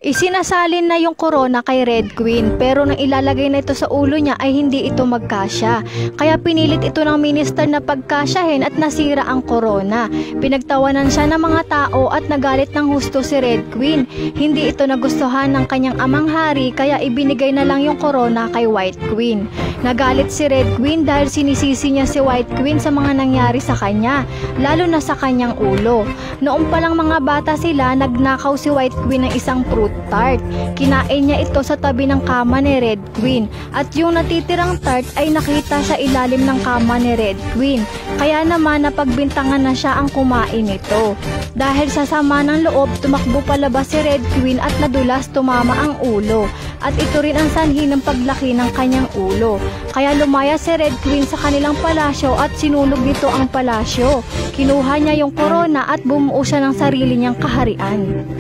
Isinasalin na yung corona kay Red Queen, pero nang ilalagay na ito sa ulo niya ay hindi ito magkasya. Kaya pinilit ito ng minister na pagkasyahin at nasira ang corona. Pinagtawanan siya ng mga tao at nagalit ng husto si Red Queen. Hindi ito nagustuhan ng kanyang amang hari, kaya ibinigay na lang yung corona kay White Queen. Nagalit si Red Queen dahil sinisisi niya si White Queen sa mga nangyari sa kanya, lalo na sa kanyang ulo. Noong palang mga bata sila, nagnakaw si White Queen ng isang fruit tart. Kinain niya ito sa tabi ng kama ni Red Queen, at yung natitirang tart ay nakita sa ilalim ng kama ni Red Queen. Kaya naman napagbintangan na siya ang kumain nito. Dahil sa sama ng loob, tumakbo palabas si Red Queen at nadulas, tumama ang ulo. At ito rin ang sanhi ng paglaki ng kanyang ulo. Kaya lumaya si Red Queen sa kanilang palasyo at sinunog nito ang palasyo. Kinuha niya yung corona at bumuo siya ng sarili niyang kaharian.